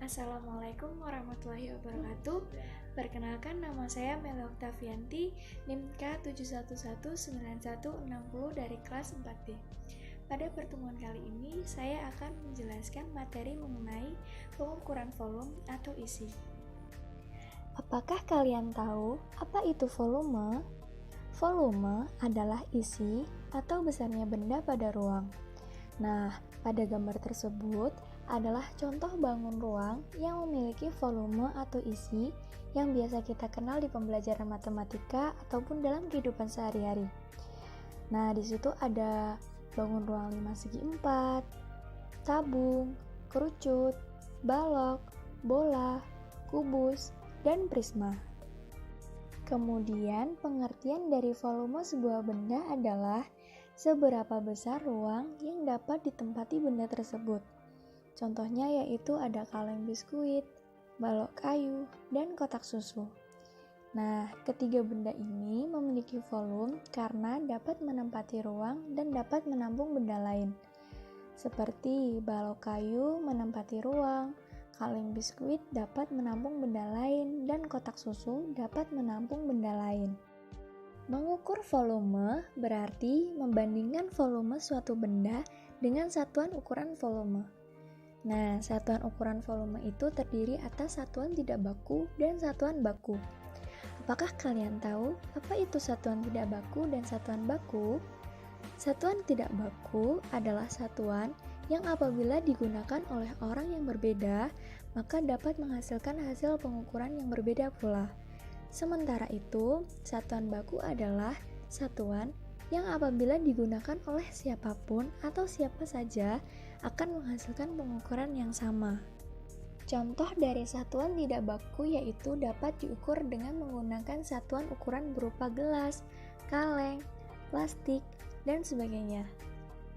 Assalamualaikum warahmatullahi wabarakatuh. Perkenalkan, nama saya Mela Oktavianti, NIM K7119160 dari kelas 4B. Pada pertemuan kali ini, saya akan menjelaskan materi mengenai pengukuran volume atau isi. Apakah kalian tahu apa itu volume? Volume adalah isi atau besarnya benda pada ruang. Nah, pada gambar tersebut adalah contoh bangun ruang yang memiliki volume atau isi yang biasa kita kenal di pembelajaran matematika ataupun dalam kehidupan sehari-hari. Nah, di situ ada bangun ruang 5 segi 4, tabung, kerucut, balok, bola, kubus, dan prisma. Kemudian, pengertian dari volume sebuah benda adalah seberapa besar ruang yang dapat ditempati benda tersebut. Contohnya yaitu ada kaleng biskuit, balok kayu, dan kotak susu. Nah, ketiga benda ini memiliki volume karena dapat menempati ruang dan dapat menampung benda lain. Seperti balok kayu menempati ruang, kaleng biskuit dapat menampung benda lain, dan kotak susu dapat menampung benda lain. Mengukur volume berarti membandingkan volume suatu benda dengan satuan ukuran volume. Nah, satuan ukuran volume itu terdiri atas satuan tidak baku dan satuan baku. Apakah kalian tahu apa itu satuan tidak baku dan satuan baku? Satuan tidak baku adalah satuan yang apabila digunakan oleh orang yang berbeda, maka dapat menghasilkan hasil pengukuran yang berbeda pula. Sementara itu, satuan baku adalah satuan yang apabila digunakan oleh siapapun atau siapa saja akan menghasilkan pengukuran yang sama. Contoh dari satuan tidak baku yaitu dapat diukur dengan menggunakan satuan ukuran berupa gelas, kaleng, plastik, dan sebagainya.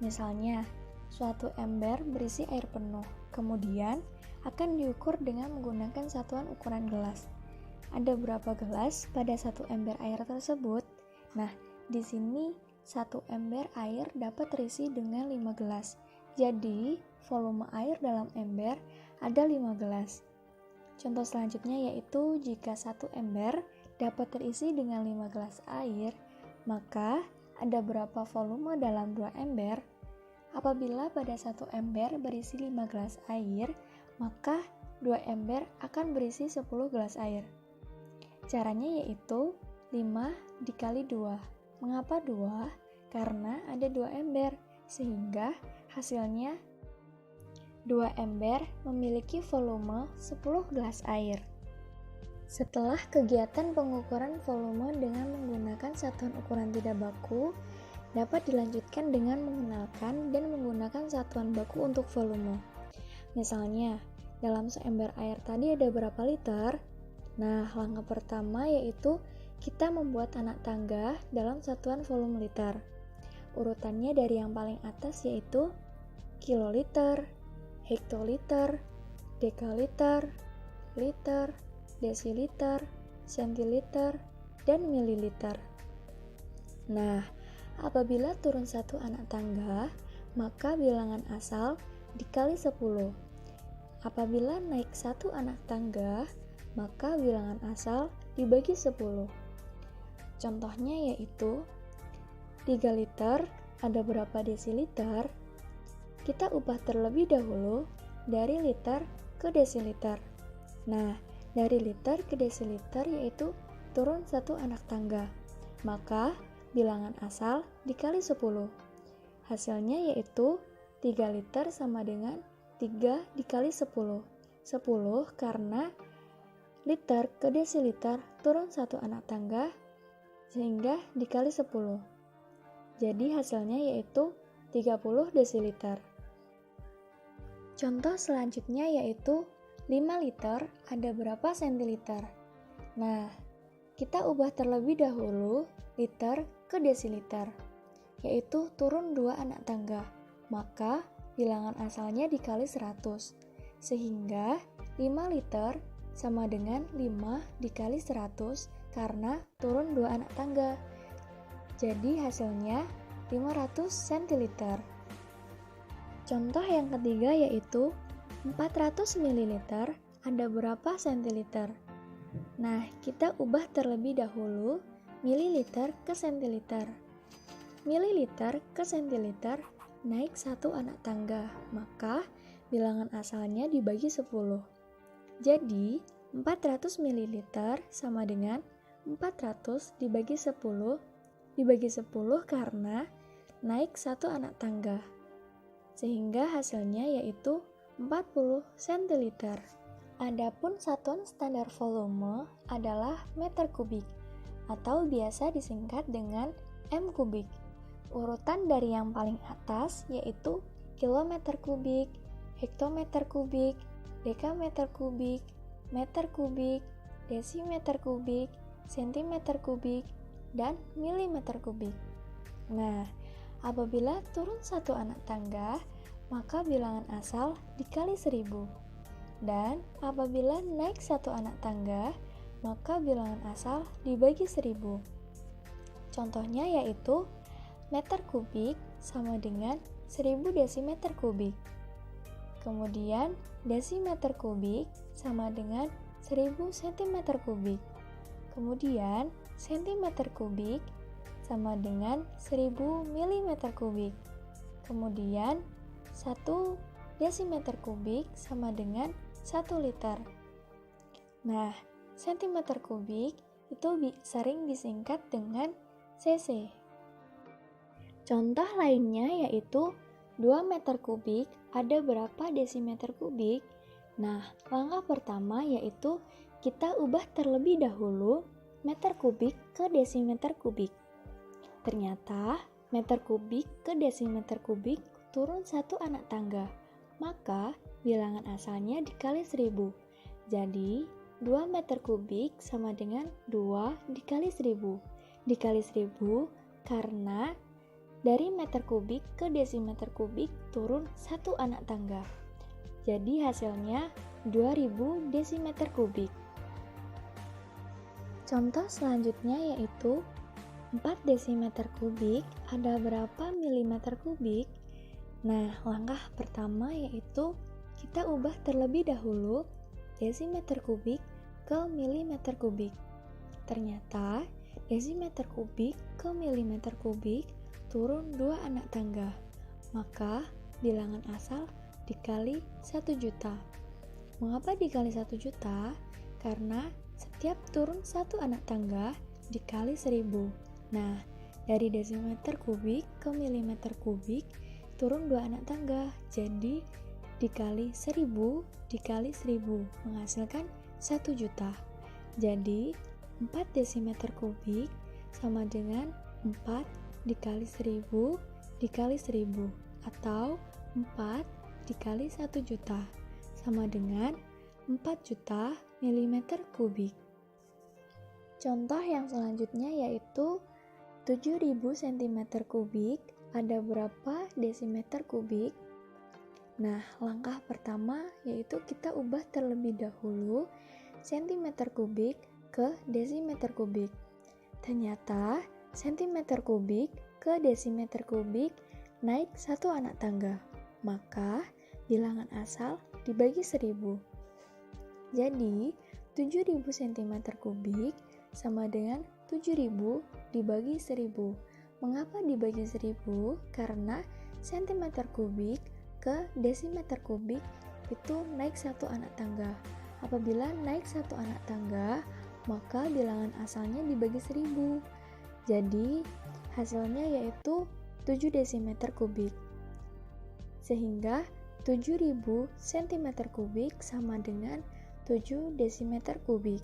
Misalnya, suatu ember berisi air penuh, kemudian akan diukur dengan menggunakan satuan ukuran gelas. Ada berapa gelas pada satu ember air tersebut? Nah, di sini satu ember air dapat terisi dengan 5 gelas. Jadi, volume air dalam ember ada 5 gelas. Contoh selanjutnya yaitu jika satu ember dapat terisi dengan 5 gelas air, maka ada berapa volume dalam 2 ember? Apabila pada satu ember berisi 5 gelas air, maka 2 ember akan berisi 10 gelas air. Caranya yaitu 5 dikali 2. Mengapa 2? Karena ada 2 ember, sehingga hasilnya 2 ember memiliki volume 10 gelas air. Setelah kegiatan pengukuran volume dengan menggunakan satuan ukuran tidak baku, dapat dilanjutkan dengan mengenalkan dan menggunakan satuan baku untuk volume. Misalnya, dalam seember air tadi ada berapa liter? Nah, langkah pertama yaitu kita membuat anak tangga dalam satuan volume liter. Urutannya dari yang paling atas yaitu kiloliter, hektoliter, dekaliter, liter, desiliter, sentiliter, dan mililiter. Nah, apabila turun satu anak tangga, maka bilangan asal dikali 10. Apabila naik satu anak tangga, maka bilangan asal dibagi 10. Contohnya yaitu 3 liter ada berapa desiliter? Kita ubah terlebih dahulu dari liter ke desiliter. Nah, dari liter ke desiliter yaitu turun satu anak tangga. Maka bilangan asal dikali 10. Hasilnya yaitu 3 liter sama dengan 3 dikali 10. 10 karena liter ke desiliter turun satu anak tangga sehingga dikali 10. Jadi hasilnya yaitu 30 desiliter. Contoh selanjutnya yaitu 5 liter ada berapa sentiliter? Nah, kita ubah terlebih dahulu liter ke desiliter, yaitu turun 2 anak tangga. Maka bilangan asalnya dikali 100, sehingga 5 liter sama dengan 5 dikali 100 karena turun 2 anak tangga. Jadi hasilnya 500 centiliter. Contoh yang ketiga yaitu 400 ml ada berapa sentiliter? Nah, kita ubah terlebih dahulu mililiter ke sentiliter. Mililiter ke sentiliter naik 1 anak tangga, maka bilangan asalnya dibagi 10. Jadi, 400 ml sama dengan 400 dibagi 10 karena naik 1 anak tangga. Sehingga hasilnya yaitu 40 centiliter. Adapun satuan standar volume adalah meter kubik atau biasa disingkat dengan M kubik. Urutan dari yang paling atas yaitu kilometer kubik, hektometer kubik, dekameter kubik, meter kubik, desimeter kubik, sentimeter kubik, dan milimeter kubik. Nah, apabila turun 1 anak tangga, maka bilangan asal dikali 1000. Dan apabila naik 1 anak tangga, maka bilangan asal dibagi 1000. Contohnya yaitu meter kubik sama dengan 1000 desimeter kubik. Kemudian desimeter kubik sama dengan 1000 cm kubik. Kemudian sentimeter kubik sama dengan 1000 mm kubik. Kemudian 1 desimeter kubik sama dengan 1 liter. Nah, sentimeter kubik itu sering disingkat dengan cc. Contoh lainnya yaitu 2 meter kubik ada berapa desimeter kubik? Nah, langkah pertama yaitu kita ubah terlebih dahulu meter kubik ke desimeter kubik. Ternyata meter kubik ke desimeter kubik turun 1 anak tangga, maka bilangan asalnya dikali 1000. Jadi 2 meter kubik sama dengan 2 dikali 1000. Dikali 1000 karena dari meter kubik ke desimeter kubik turun 1 anak tangga. Jadi hasilnya 2000 desimeter kubik. Contoh selanjutnya yaitu 4 desimeter kubik ada berapa milimeter kubik? Nah, langkah pertama yaitu kita ubah terlebih dahulu desimeter kubik ke milimeter kubik. Ternyata desimeter kubik ke milimeter kubik turun 2 anak tangga, maka bilangan asal dikali 1 juta. Mengapa dikali 1 juta? Karena setiap turun 1 anak tangga dikali 1000. Nah, dari desimeter kubik ke milimeter kubik turun 2 anak tangga, jadi dikali 1000 dikali 1000 menghasilkan 1 juta. Jadi 4 desimeter kubik sama dengan 4 dikali 1000 dikali 1000 atau 4 dikali 1 juta sama dengan 4 juta milimeter kubik. Contoh yang selanjutnya yaitu 7000 cm kubik ada berapa desimeter kubik? Nah, langkah pertama yaitu kita ubah terlebih dahulu sentimeter kubik ke desimeter kubik. Ternyata sentimeter kubik ke desimeter kubik naik 1 anak tangga, maka bilangan asal dibagi 1000. Jadi 7000 cm kubik sama dengan 7000 dibagi 1000. Mengapa dibagi 1000? Karena sentimeter kubik ke desimeter kubik itu naik 1 anak tangga. Apabila naik 1 anak tangga, maka bilangan asalnya dibagi 1000. Jadi hasilnya yaitu 7 desimeter kubik. Sehingga 7000 cm kubik sama dengan 7 desimeter kubik.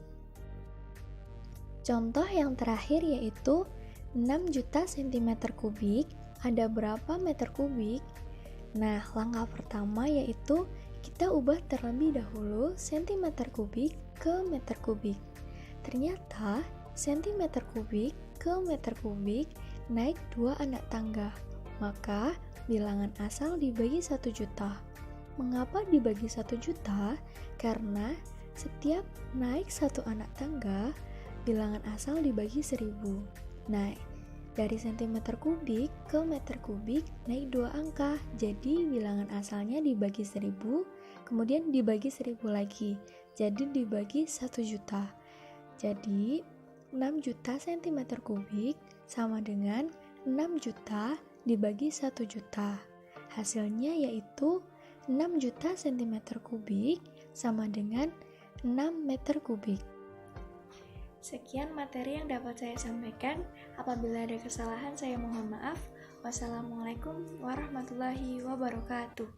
Contoh yang terakhir yaitu 6 juta cm kubik ada berapa meter kubik? Nah, langkah pertama yaitu kita ubah terlebih dahulu centimeter kubik ke meter kubik. Ternyata centimeter kubik ke meter kubik naik 2 anak tangga, maka bilangan asal dibagi 1 juta. Mengapa dibagi 1 juta? Karena setiap naik 1 anak tangga, bilangan asal dibagi 1000. Nah, dari sentimeter kubik ke meter kubik naik 2 angka, jadi bilangan asalnya dibagi 1000, kemudian dibagi 1000 lagi, jadi dibagi 1 juta. Jadi 6 juta cm kubik sama dengan 6 juta dibagi 1 juta. Hasilnya yaitu 6 juta cm kubik sama dengan 6 meter kubik. Sekian materi yang dapat saya sampaikan. Apabila ada kesalahan, saya mohon maaf. Wassalamualaikum warahmatullahi wabarakatuh.